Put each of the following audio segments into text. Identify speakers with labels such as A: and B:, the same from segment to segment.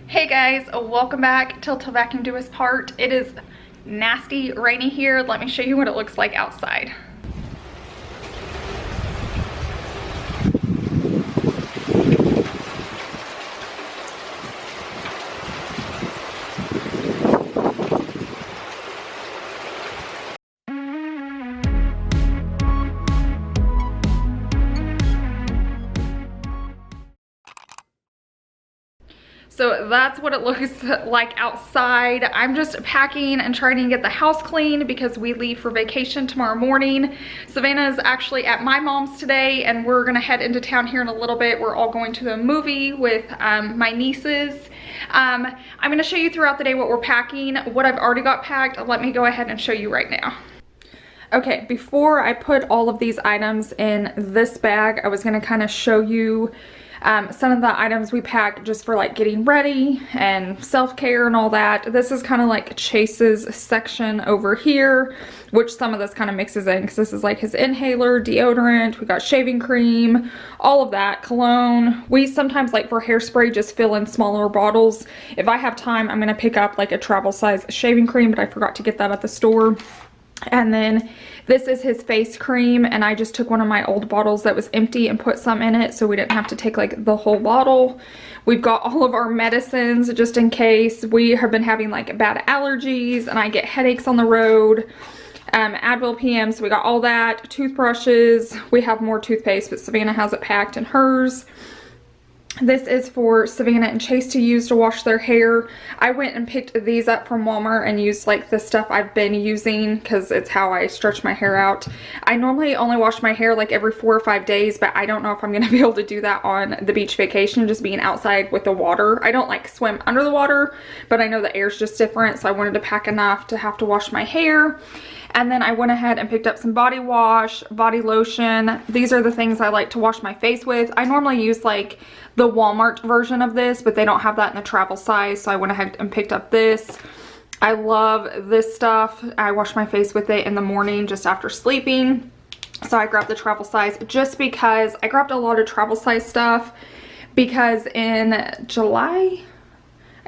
A: Hey guys, welcome back till vacuum do us part. It is nasty rainy here. Let me show you what it looks like outside. So that's what it looks like outside. I'm just packing and trying to get the house clean because we leave for vacation tomorrow morning. Savannah is actually at my mom's today and we're gonna head into town here in a little bit. We're all going to the movie with my nieces. I'm gonna show you throughout the day what we're packing, what I've already got packed. Let me go ahead and show you right now. Okay, before I put all of these items in this bag, I was gonna kind of show you some of the items we pack just for like getting ready and self-care and all that. This is kind of like Chase's section over here, which some of this kind of mixes in because this is like his inhaler, deodorant, we got shaving cream, all of that, cologne. We sometimes, like for hairspray, just fill in smaller bottles. If I have time, I'm gonna pick up like a travel size shaving cream, but I forgot to get that at the store. And then this is his face cream, and I just took one of my old bottles that was empty and put some in it so we didn't have to take like the whole bottle. We've got all of our medicines just in case. We have been having like bad allergies and I get headaches on the road. Advil PM, so we got all that. Toothbrushes, we have more toothpaste, but Savannah has it packed in hers. This is for Savannah and Chase to use to wash their hair. I went and picked these up from Walmart and used like the stuff I've been using because it's how I stretch my hair out. I normally only wash my hair like every 4 or 5 days, but I don't know if I'm going to be able to do that on the beach vacation, just being outside with the water. I don't like swim under the water, but I know the air's just different, so I wanted to pack enough to have to wash my hair. And then I went ahead and picked up some body wash, body lotion. These are the things I like to wash my face with. I normally use like the Walmart version of this, but they don't have that in the travel size, so I went ahead and picked up this. I love this stuff. I wash my face with it in the morning just after sleeping. So I grabbed the travel size just because I grabbed a lot of travel size stuff because in July,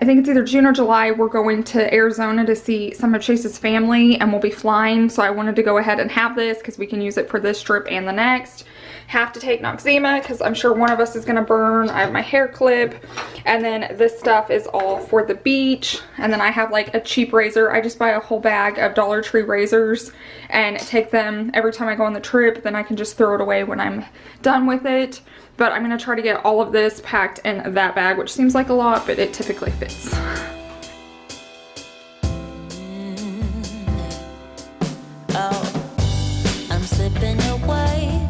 A: I think it's either June or July, we're going to Arizona to see some of Chase's family and we'll be flying. So I wanted to go ahead and have this because we can use it for this trip and the next. Have to take Noxzema because I'm sure one of us is going to burn. I have my hair clip, and then this stuff is all for the beach. And then I have like a cheap razor. I just buy a whole bag of Dollar Tree razors and take them every time I go on the trip. Then I can just throw it away when I'm done with it. But I'm going to try to get all of this packed in that bag, which seems like a lot, but it typically fits.
B: Oh, I'm slipping away.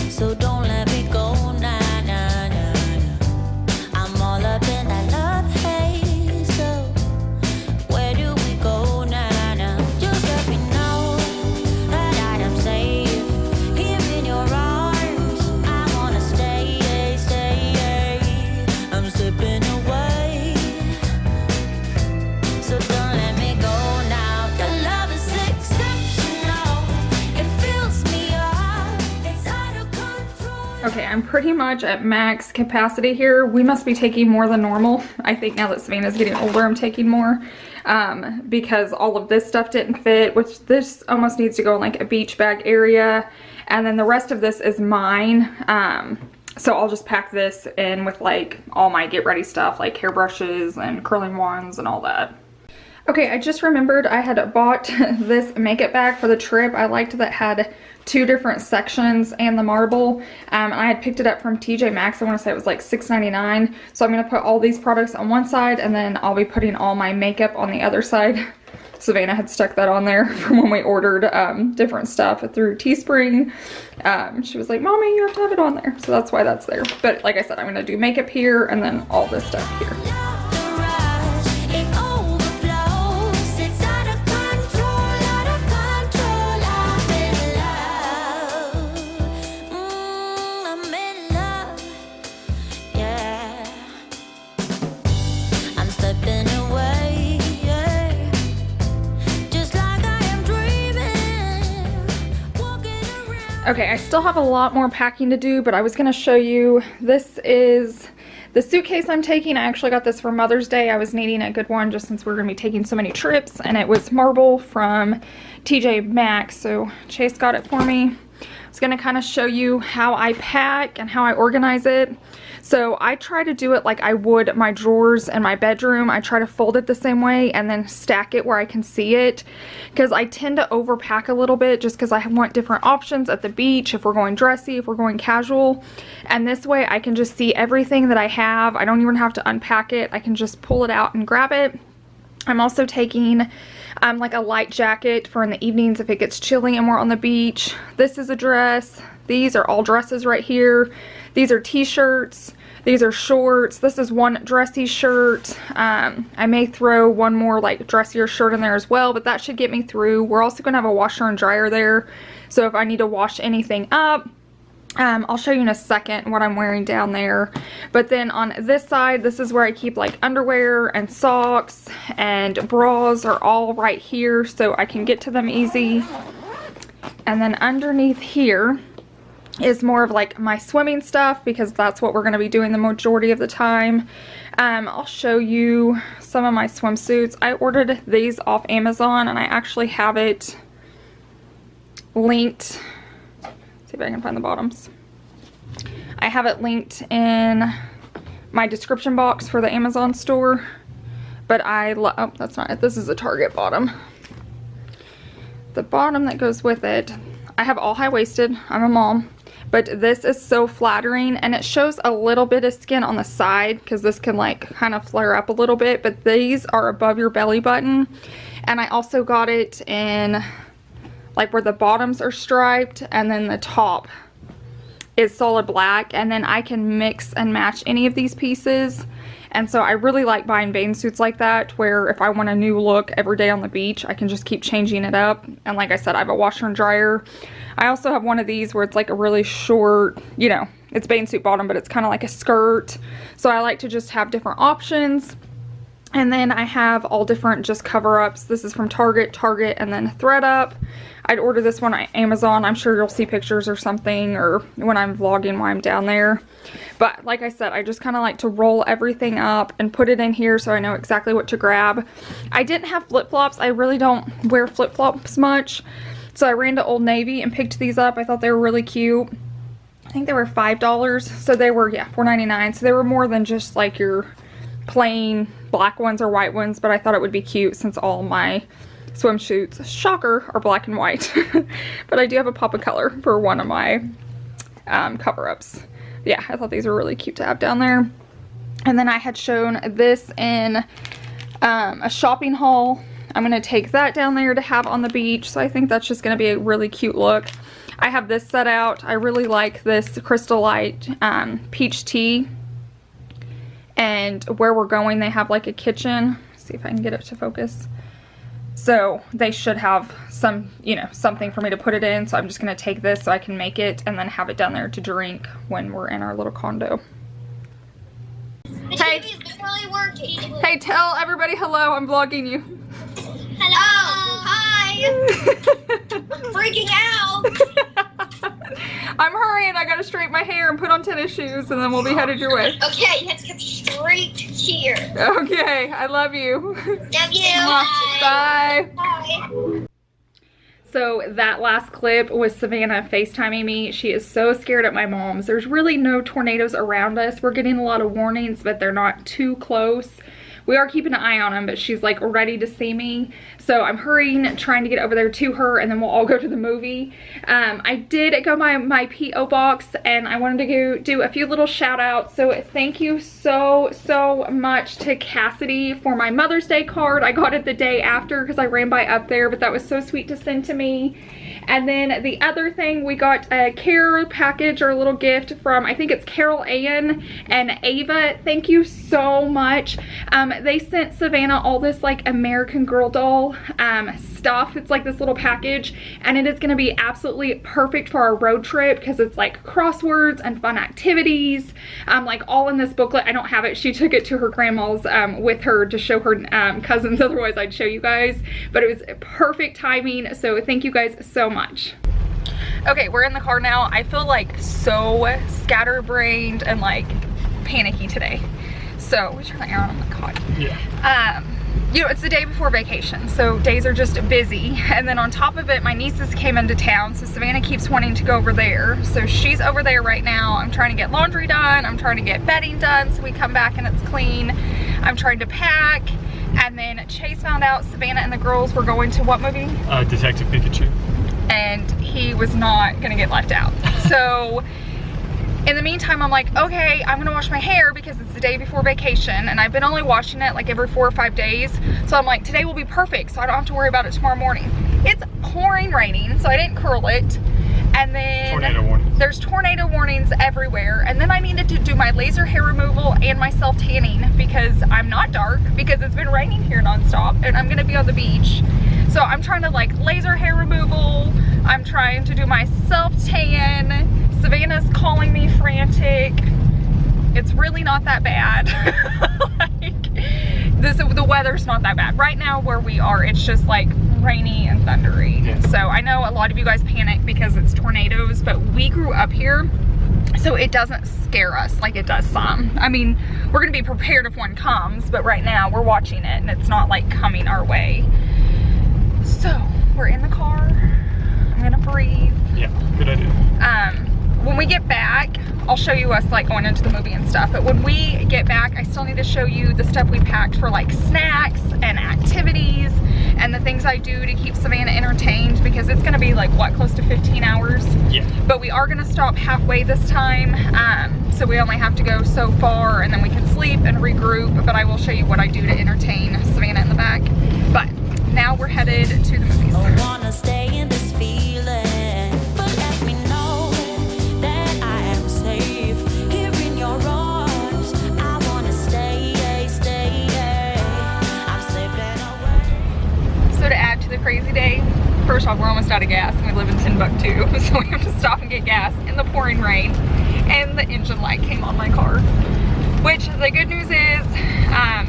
B: So don't let me go, nah, nah, nah, nah. I'm all up in that love haze, so where do we go, nah, nah? Just let me know that I am safe here in your arms. I wanna stay, stay. I'm slipping away, so don't let me go now. The love is exceptional. It fills me up. It's out of control.
A: Okay, I'm pretty much at max capacity here. We must be taking more than normal. I think now that Savannah's getting older, I'm taking more because all of this stuff didn't fit, which this almost needs to go in like a beach bag area. And then the rest of this is mine. So I'll just pack this in with like all my get ready stuff, like hairbrushes and curling wands and all that. Okay, I just remembered I had bought this makeup bag for the trip. I liked that it had 2 different sections and the marble. And I had picked it up from TJ Maxx. I want to say it was like $6.99. So I'm going to put all these products on one side and then I'll be putting all my makeup on the other side. Savannah had stuck that on there from when we ordered different stuff through Teespring. She was like, Mommy, you have to have it on there. So that's why that's there. But like I said, I'm going to do makeup here and then all this stuff here. Okay, I still have a lot more packing to do, but I was going to show you, this is The suitcase I'm taking, I actually got this for Mother's Day. I was needing a good one just since we're going to be taking so many trips, and it was marble from TJ Maxx, so Chase got it for me. I was going to kind of show you how I pack and how I organize it. So I try to do it like I would my drawers in my bedroom. I try to fold it the same way and then stack it where I can see it, because I tend to overpack a little bit just because I want different options at the beach, if we're going dressy, if we're going casual. And this way I can just see everything that I have. I don't even have to unpack it. I can just pull it out and grab it. I'm also taking like a light jacket for in the evenings if it gets chilly and we're on the beach. This is a dress. These are all dresses right here. These are t-shirts. These are shorts. This is one dressy shirt. I may throw one more like dressier shirt in there as well, but that should get me through. We're also going to have a washer and dryer there, so if I need to wash anything up, I'll show you in a second what I'm wearing down there. But then on this side, this is where I keep like underwear and socks, and bras are all right here so I can get to them easy. And then underneath here is more of like my swimming stuff, because that's what we're going to be doing the majority of the time. I'll show you some of my swimsuits. I ordered these off Amazon, and I actually have it linked. See if I can find the bottoms. I have it linked in my description box for the Amazon store, but oh, that's not it. This is a Target bottom. The bottom that goes with it, I have all high-waisted. I'm a mom. But this is so flattering, and it shows a little bit of skin on the side because this can like kind of flare up a little bit, but these are above your belly button. And I also got it in like where the bottoms are striped, and then the top is solid black, and then I can mix and match any of these pieces. And so I really like buying bathing suits like that, where if I want a new look every day on the beach, I can just keep changing it up. And like I said, I have a washer and dryer. I also have one of these where it's like a really short, you know, it's bathing suit bottom, but it's kind of like a skirt. So I like to just have different options. And then I have all different just cover-ups. This is from Target, and then ThredUp. I'd order this one on Amazon. I'm sure you'll see pictures or something, or when I'm vlogging while I'm down there. But like I said, I just kind of like to roll everything up and put it in here so I know exactly what to grab. I didn't have flip-flops. I really don't wear flip-flops much. So I ran to Old Navy and picked these up. I thought they were really cute. I think they were $5. So they were, yeah, $4.99. So they were more than just like your plain black ones or white ones, but I thought it would be cute since all my swimsuits, shocker, are black and white. But I do have a pop of color for one of my cover-ups. Yeah, I thought these were really cute to have down there. And then I had shown this in a shopping haul. I'm going to take that down there to have on the beach, so I think that's just going to be a really cute look. I have this set out. I really like this Crystal Light peach tea. And where we're going, they have like a kitchen. Let's see if I can get it to focus. So they should have some, you know, something for me to put it in. So I'm just going to take this so I can make it and then have it down there to drink when we're in our little condo. Hey, hey, tell everybody hello. I'm vlogging you.
C: Hello. Hi. I'm freaking out.
A: I'm hurrying. I gotta straighten my hair and put on tennis shoes, and then we'll be headed your way.
C: Okay, let's get straight here.
A: Okay, I love you.
C: Love you.
A: Bye.
C: Bye.
A: So that last clip was Savannah FaceTiming me. She is so scared at my mom's. There's really no tornadoes around us. We're getting a lot of warnings, but they're not too close. We are keeping an eye on them, but she's like ready to see me. So I'm hurrying, trying to get over there to her, and then we'll all go to the movie. I did go by my P.O. box, and I wanted to go do a few little shout outs. So thank you so much to Cassidy for my Mother's Day card. I got it the day after because I ran by up there, but that was so sweet to send to me. And then the other thing, we got a care package or a little gift from, I think it's Carol Ann and Ava. Thank you so much. They sent Savannah all this like American Girl doll stuff. It's like this little package, and it is going to be absolutely perfect for our road trip because it's like crosswords and fun activities, like all in this booklet. I don't have it. She took it to her grandma's with her to show her cousins. Otherwise I'd show you guys, but it was perfect timing. So thank you guys so much. Okay, we're in the car now. I feel like so scatterbrained and like panicky today. So we turn the air on, oh my god.
D: Yeah.
A: You know, it's the day before vacation, so days are just busy. And then on top of it, my nieces came into town, so Savannah keeps wanting to go over there. So she's over there right now. I'm trying to get laundry done. I'm trying to get bedding done so we come back and it's clean. I'm trying to pack. And then Chase found out Savannah and the girls were going to what movie?
D: Detective Pikachu.
A: And he was not gonna get left out. So in the meantime, I'm like, okay, I'm gonna wash my hair because it's the day before vacation and I've been only washing it like every 4 or 5 days. So I'm like, today will be perfect so I don't have to worry about it tomorrow morning. It's pouring raining, so I didn't curl it. And then
D: Tornado warnings.
A: There's tornado warnings everywhere. And then I needed to do my laser hair removal and my self tanning because I'm not dark because it's been raining here nonstop and I'm gonna be on the beach. So I'm trying to like laser hair removal. I'm trying to do my self tan. Savannah's calling me frantic. It's really not that bad. Like, the weather's not that bad. Right now where we are, it's just like rainy and thundery.
D: Yeah.
A: So I know a lot of you guys panic because it's tornadoes, but we grew up here, so it doesn't scare us like it does some. I mean, we're gonna be prepared if one comes, but right now we're watching it and it's not like coming our way. So we're in the car. I'm gonna breathe.
D: Yeah, good idea.
A: When we get back, I'll show you us like going into the movie and stuff, but when we get back, I still need to show you the stuff we packed for like snacks and activities and the things I do to keep Savannah entertained because it's gonna be like, what, close to 15 hours?
D: Yeah.
A: But we are gonna stop halfway this time, so we only have to go so far and then we can sleep and regroup, but I will show you what I do to entertain Savannah in the back. But now we're headed to the movies.
B: I wanna stay in this feeling, but let me know that I am safe here in your arms. I wanna stay. I'm slipping away.
A: So to add to the crazy day, first off, we're almost out of gas and we live in Timbuktu, so we have to stop and get gas in the pouring rain, and the engine light came on my car. Which the good news is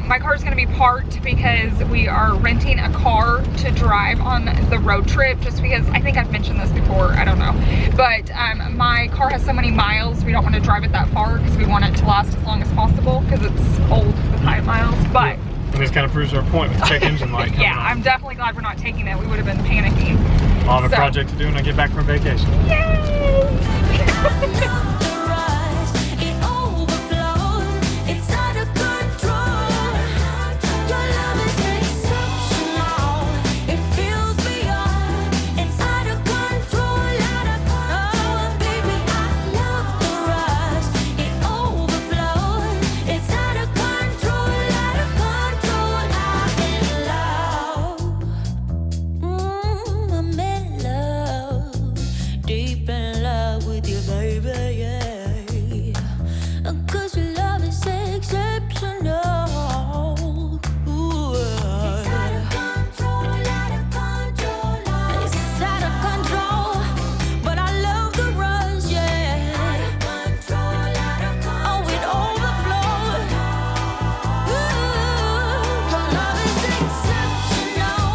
A: my car is going to be parked because we are renting a car to drive on the road trip, just because I think I've mentioned this before, I don't know, but my car has so many miles we don't want to drive it that far because we want it to last as long as possible because it's old with high miles. But
D: And this kind of proves our point with the check engine light coming
A: yeah,
D: on.
A: I'm definitely glad we're not taking it. We would have been panicking.
D: I'll have a
A: So-
D: project to do when I get back from vacation.
B: Deep in love with you, baby, yeah. 'Cause your love is exceptional. Ooh. It's out of control, out of control. It's out of control, but I love the rush, yeah. Out of control, oh, it overflows. Ooh, your love is exceptional.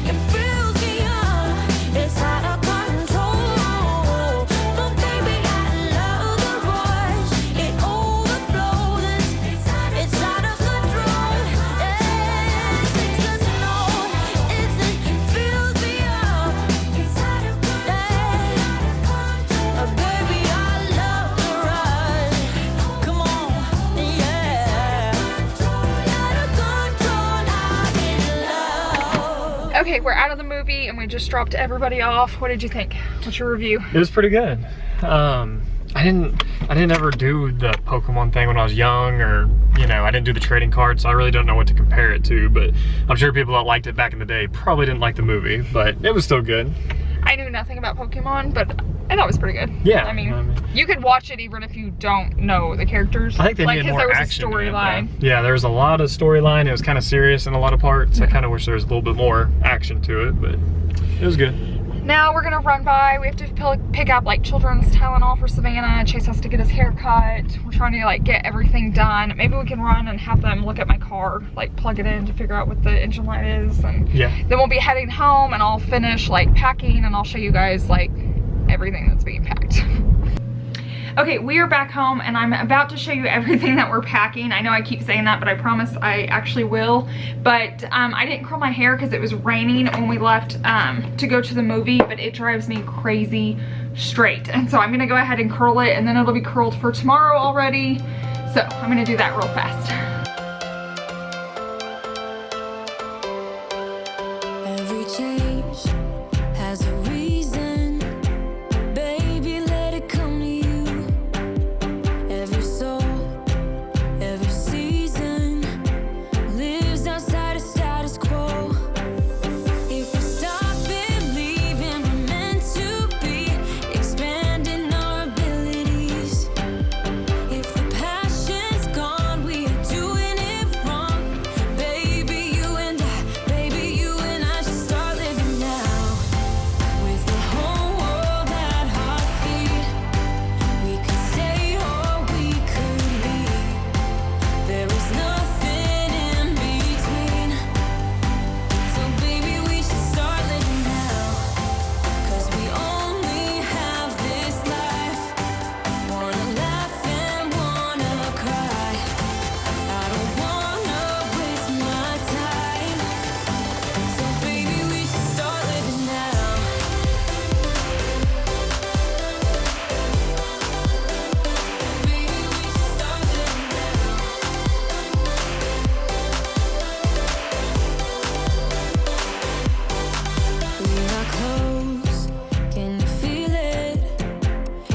B: It fills me up. It's out of control, but baby, I love the rush. It overflows. It's out of control. It's exceptional. It fills me up. It's out of control. Baby, I love the rush. Come on, yeah. Out of control, I'm in love.
A: Okay, we're out of the movie and we just dropped everybody off. What did you think? What's your review?
D: It was pretty good. I didn't ever do the Pokemon thing when I was young, or you know, I didn't do the trading cards, so I really don't know what to compare it to, but I'm sure people that liked it back in the day probably didn't like the movie, but it was still good.
A: I knew nothing about Pokemon, but I thought it was pretty good.
D: Yeah,
A: I mean,
D: I mean-
A: you could watch it even if you don't know the characters.
D: I think they
A: like,
D: needed
A: 'cause
D: more
A: there was
D: action
A: a
D: in it,
A: storyline.
D: though. Yeah, there was a lot of storyline. It was kind of serious in a lot of parts. I kind of wish there was a little bit more action to it, but it was good.
A: Now we're gonna run by. We have to pick up like children's Tylenol for Savannah. Chase has to get his hair cut. We're trying to like get everything done. Maybe we can run and have them look at my car, like plug it in to figure out what the engine light is. And
D: Yeah.
A: then we'll be heading home and I'll finish like packing and I'll show you guys like everything that's being packed. Okay, we are back home and I'm about to show you everything that we're packing. I know I keep saying that, but I promise I actually will. But I didn't curl my hair because it was raining when we left to go to the movie, but it drives me crazy straight. And so I'm gonna go ahead and curl it, and then it'll be curled for tomorrow already. So I'm gonna do that real fast.
B: Every change has a reason. Baby, let it come to you. Every soul, every season lives outside of status quo. If we stop believing we're meant to be, expanding our abilities. If the passion's gone, we are doing it wrong. Baby, you and I should start living now. With the whole world at our feet, we could stay or we could leave. There is nothing in between. So baby, we should start living now. 'Cause we only have this life. Wanna laugh and wanna cry. I don't wanna waste my time. So baby, we should start living now. Baby, we should start living now. We are close, can you feel it?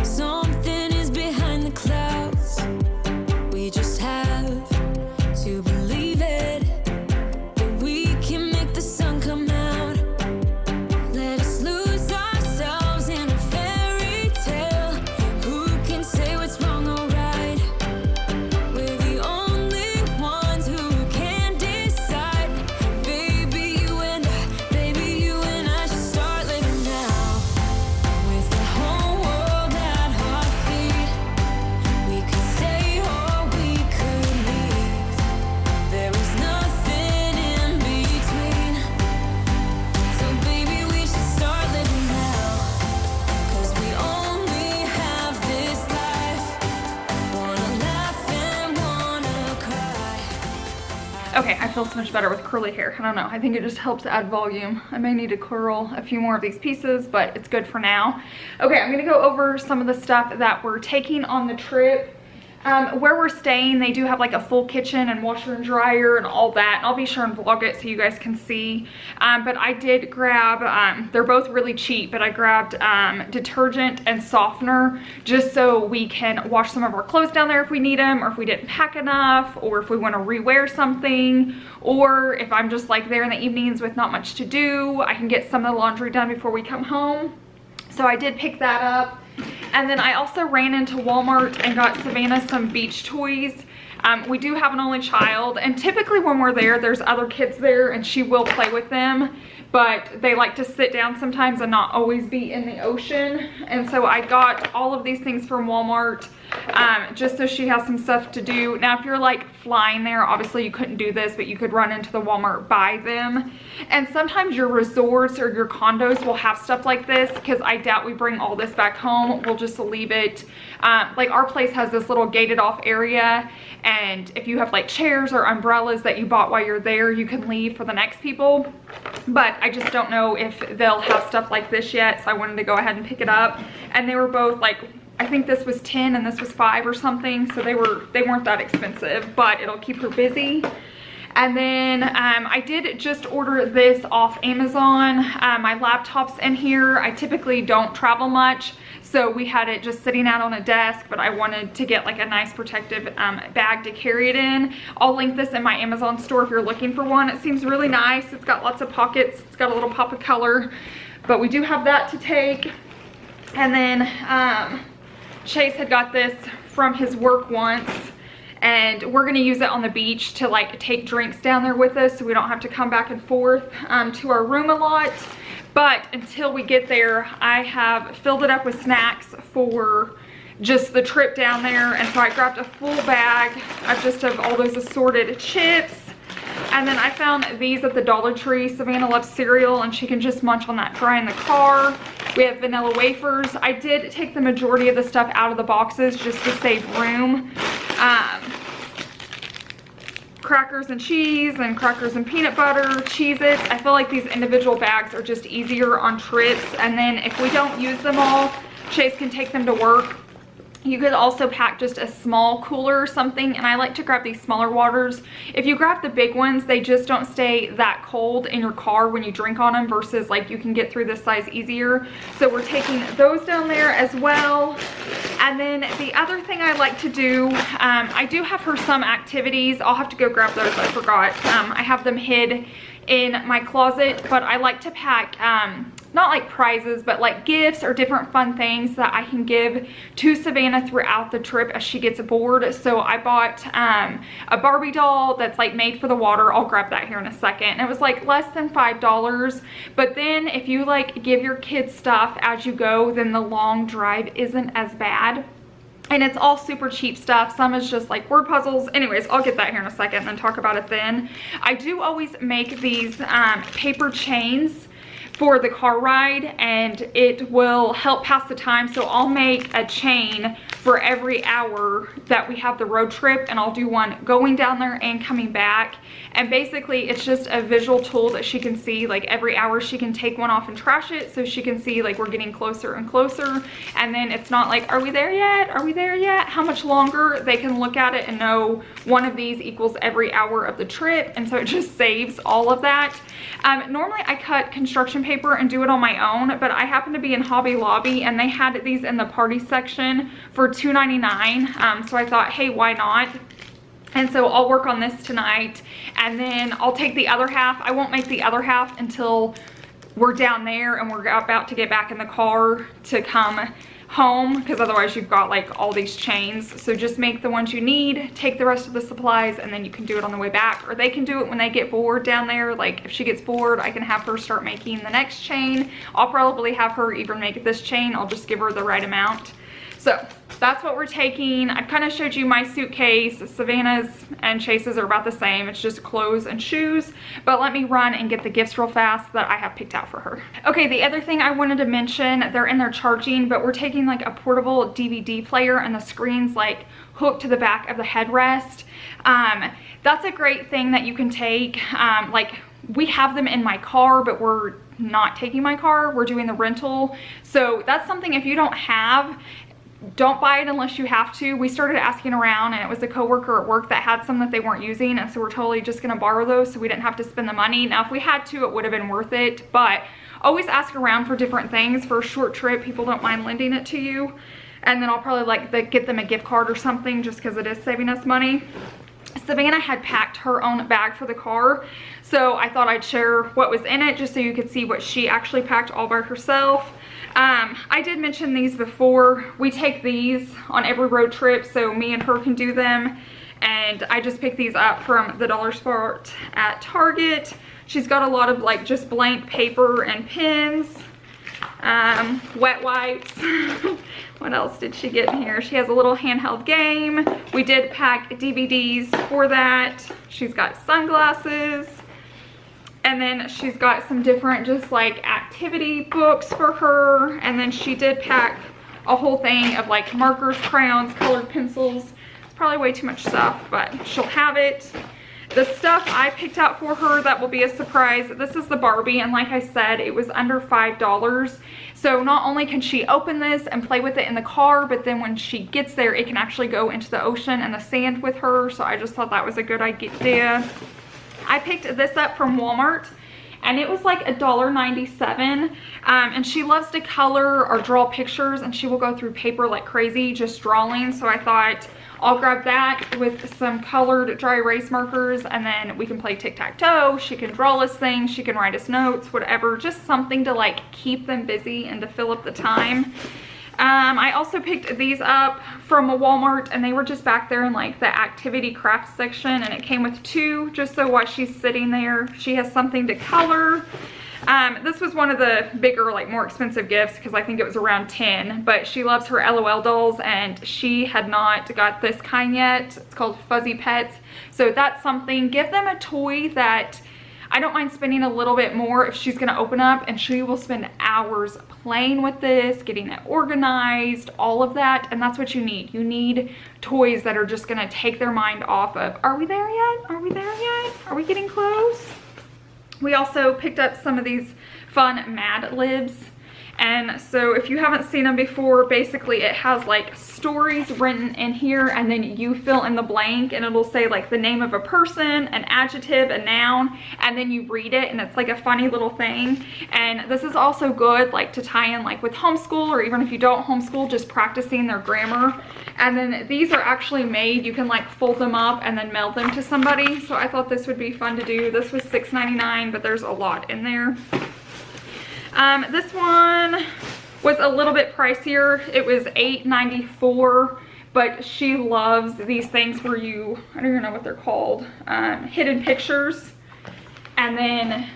B: Something is behind the clouds. We just have to believe it, that we can make the sun come out. Let us lose ourselves in a fairy tale. Who can say what's wrong or right? We're the only ones who can decide. Baby, you and I should start living now. With the whole world at our feet, we could stay or we could leave. There is nothing in between. So baby, we should start living now. 'Cause we only have this life. Wanna laugh and wanna cry.
A: Okay, I feel so much better with curly hair. I don't know, I think it just helps add volume. I may need to curl a few more of these pieces, but it's good for now. Okay, I'm gonna go over some of the stuff that we're taking on the trip. Where we're staying, they do have like a full kitchen and washer and dryer and all that. And I'll be sure and vlog it so you guys can see. But I did grab, they're both really cheap, but I grabbed detergent and softener just so we can wash some of our clothes down there if we need them, or if we didn't pack enough, or if we want to rewear something, or if I'm just like there in the evenings with not much to do, I can get some of the laundry done before we come home. So I did pick that up. And then I also ran into Walmart and got Savannah some beach toys. We do have an only child, and typically when we're there, there's other kids there and she will play with them, but they like to sit down sometimes and not always be in the ocean. And so I got all of these things from Walmart just so she has some stuff to do. Now, if you're like flying there, obviously you couldn't do this, but you could run into the Walmart, buy them. And sometimes your resorts or your condos will have stuff like this, because I doubt we bring all this back home. We'll just leave it. Like our place has this little gated off area, and if you have like chairs or umbrellas that you bought while you're there, you can leave for the next people. But I just don't know if they'll have stuff like this yet, so I wanted to go ahead and pick it up. And they were both like, I think this was 10 and this was 5 or something, so they weren't that expensive, but it'll keep her busy. And then I did just order this off Amazon. My laptop's in here. I typically don't travel much, so we had it just sitting out on a desk, but I wanted to get like a nice protective bag to carry it in. I'll link this in my Amazon store if you're looking for one. It seems really nice. It's got lots of pockets. It's got a little pop of color, but we do have that to take. And then Chase had got this from his work once, and we're gonna use it on the beach to like take drinks down there with us, so we don't have to come back and forth to our room a lot. But until we get there, I have filled it up with snacks for just the trip down there. And so I grabbed a full bag of all those assorted chips. And then I found these at the Dollar Tree. Savannah loves cereal and she can just munch on that dry in the car. We have vanilla wafers. I did take the majority of the stuff out of the boxes just to save room. Crackers and cheese and crackers and peanut butter, Cheez-Its. I feel like these individual bags are just easier on trips, and then if we don't use them all, Chase can take them to work. You could also pack just a small cooler or something, and I like to grab these smaller waters. If you grab the big ones, they just don't stay that cold in your car when you drink on them, versus like you can get through this size easier. So we're taking those down there as well. And then the other thing I like to do, I do have her some activities. I'll have to go grab those, I forgot. I have them hid in my closet, but I like to pack not like prizes, but like gifts or different fun things that I can give to Savannah throughout the trip as she gets bored. So I bought a Barbie doll that's like made for the water. I'll grab that here in a second. And it was like less than $5, but then if you like give your kids stuff as you go, then the long drive isn't as bad. And it's all super cheap stuff. Some is just like word puzzles. Anyways, I'll get that here in a second and then talk about it then. I do always make these paper chains for the car ride, and it will help pass the time. So I'll make a chain for every hour that we have the road trip, and I'll do one going down there and coming back. And basically it's just a visual tool that she can see, like every hour she can take one off and trash it, so she can see like we're getting closer and closer. And then it's not like, are we there yet? Are we there yet? How much longer? They can look at it and know one of these equals every hour of the trip, and so it just saves all of that. Normally I cut construction paper and do it on my own, but I happen to be in Hobby Lobby and they had these in the party section for $2.99. So I thought, hey, why not? And so I'll work on this tonight, and then I'll take the other half. I won't make the other half until we're down there and we're about to get back in the car to come home, because otherwise you've got like all these chains. So just make the ones you need, take the rest of the supplies, and then you can do it on the way back, or they can do it when they get bored down there. Like if she gets bored, I can have her start making the next chain. I'll probably have her even make this chain. I'll just give her the right amount. So that's what we're taking. I kind of showed you my suitcase. Savannah's and Chase's are about the same. It's just clothes and shoes. But let me run and get the gifts real fast that I have picked out for her. Okay, the other thing I wanted to mention, they're in there charging, but we're taking like a portable DVD player, and the screen's like hooked to the back of the headrest. That's a great thing that you can take. Like we have them in my car, but we're not taking my car. We're doing the rental. So that's something, if you don't have, don't buy it unless you have to. We started asking around, and it was a coworker at work that had some that they weren't using, and so we're totally just gonna borrow those so we didn't have to spend the money. Now if we had to, it would have been worth it, but always ask around for different things. For a short trip, people don't mind lending it to you, and then I'll probably like get them a gift card or something, just because it is saving us money. Savannah had packed her own bag for the car, so I thought I'd share what was in it just so you could see what she actually packed all by herself. I did mention these before. We take these on every road trip, so me and her can do them. And I just picked these up from the dollar spot at Target. She's got a lot of like just blank paper and pens, wet wipes. What else did she get in here? She has a little handheld game. We did pack DVDs for that. She's got sunglasses. And then she's got some different just like activity books for her. And then she did pack a whole thing of like markers, crayons, colored pencils. It's probably way too much stuff, but she'll have it. The stuff I picked out for her that will be a surprise, this is the Barbie, and like I said, it was under $5. So not only can she open this and play with it in the car, but then when she gets there, it can actually go into the ocean and the sand with her. So I just thought that was a good idea. I picked this up from Walmart, and it was like $1.97. And she loves to color or draw pictures, and she will go through paper like crazy just drawing. So I thought I'll grab that with some colored dry erase markers, and then we can play tic-tac-toe. She can draw us things, she can write us notes, whatever, just something to like keep them busy and to fill up the time. I also picked these up from a Walmart, and they were just back there in like the activity craft section, and it came with two, just so while she's sitting there she has something to color. This was one of the bigger, like more expensive gifts, because I think it was around 10, but she loves her LOL dolls, and she had not got this kind yet. It's called Fuzzy Pets. So that's something. Give them a toy that I don't mind spending a little bit more if she's gonna open up, and she will spend hours playing with this, getting it organized, all of that, and that's what you need. You need toys that are just gonna take their mind off of, are we there yet? Are we there yet? Are we getting close? We also picked up some of these fun Mad Libs. And so if you haven't seen them before, basically it has like stories written in here, and then you fill in the blank, and it'll say like the name of a person, an adjective, a noun, and then you read it, and it's like a funny little thing. And this is also good like to tie in like with homeschool, or even if you don't homeschool, just practicing their grammar. And then these are actually made, you can like fold them up and then mail them to somebody. So I thought this would be fun to do. This was $6.99, but there's a lot in there. This one was a little bit pricier. It was $8.94, but she loves these things where you, I don't even know what they're called, hidden pictures. And then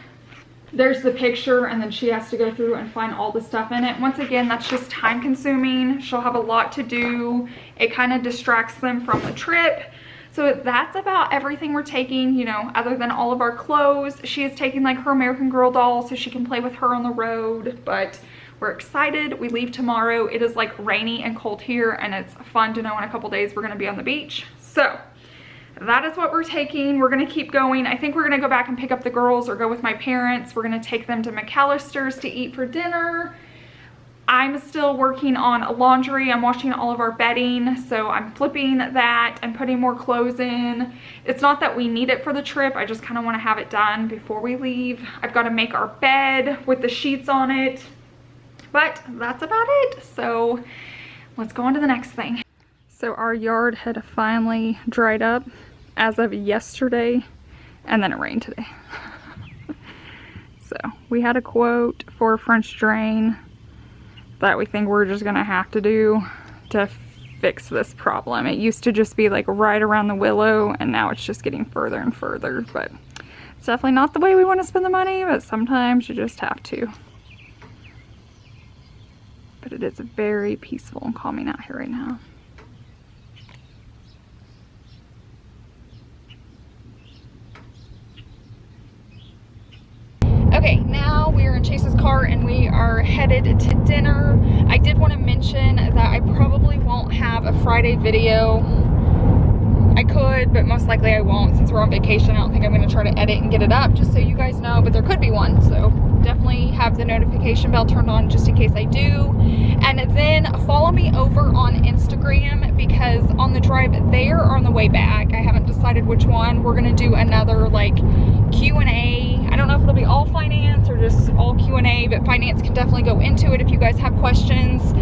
A: there's the picture, and then she has to go through and find all the stuff in it. Once again, that's just time consuming. She'll have a lot to do. It kind of distracts them from the trip. So that's about everything we're taking, you know, other than all of our clothes. She is taking like her American Girl doll so she can play with her on the road, but we're excited. We leave tomorrow. It is like rainy and cold here, and it's fun to know in a couple days we're gonna be on the beach. So that is what we're taking. We're gonna keep going. I think we're gonna go back and pick up the girls or go with my parents. We're gonna take them to McAllister's to eat for dinner. I'm still working on laundry. I'm washing all of our bedding, so I'm flipping that and putting more clothes in. It's not that we need it for the trip. I just kind of want to have it done before we leave. I've got to make our bed with the sheets on it, but that's about it. So let's go on to the next thing. So our yard had finally dried up as of yesterday, and then it rained today. So we had a quote for a French drain that we think we're just gonna have to do to fix this problem. It used to just be like right around the willow, and now it's just getting further and further, but it's definitely not the way we want to spend the money, but sometimes you just have to. But it is very peaceful and calming out here right now. Okay, now we are in Chase's car and we are headed to dinner. I did want to mention that I probably won't have a Friday video. I could, but most likely I won't since we're on vacation. I don't think I'm going to try to edit and get it up just so you guys know, but there could be one. So definitely have the notification bell turned on just in case I do. And then follow me over on Instagram, because on the drive there or on the way back, I haven't decided which one, we're going to do another like Q&A. I don't know if it'll be all finance or just all Q&A, but finance can definitely go into it if you guys have questions.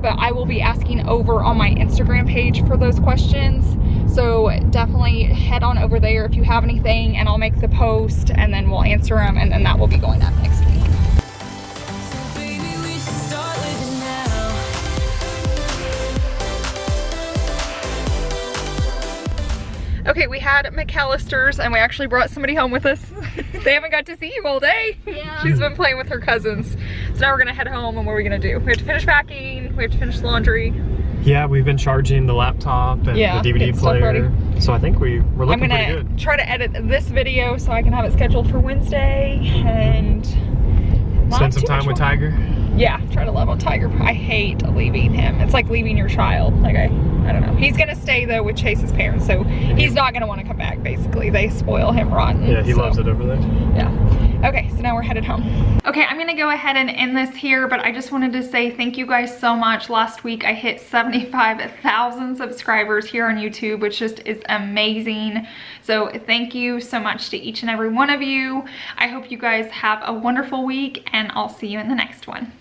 A: But I will be asking over on my Instagram page for those questions. So definitely head on over there if you have anything, and I'll make the post and then we'll answer them, and then that will be going up next week. Okay, we had McAllister's and we actually brought somebody home with us. They haven't got to see you all day. Yeah. She's been playing with her cousins. So now we're gonna head home, and what are we gonna do? We have to finish packing, we have to finish laundry. Yeah, we've been charging the laptop and the DVD player. So I think we're looking pretty good. I'm gonna try to edit this video so I can have it scheduled for Wednesday and spend some time with Tiger. Yeah, try to love on Tiger. I hate leaving him. It's like leaving your child. Like I don't know. He's gonna stay though with Chase's parents, so he's not gonna want to come back. Basically, they spoil him rotten. Yeah, he loves it over there. Yeah. Okay, so now we're headed home. Okay, I'm gonna go ahead and end this here, but I just wanted to say thank you guys so much. Last week I hit 75,000 subscribers here on YouTube, which just is amazing. So thank you so much to each and every one of you. I hope you guys have a wonderful week, and I'll see you in the next one.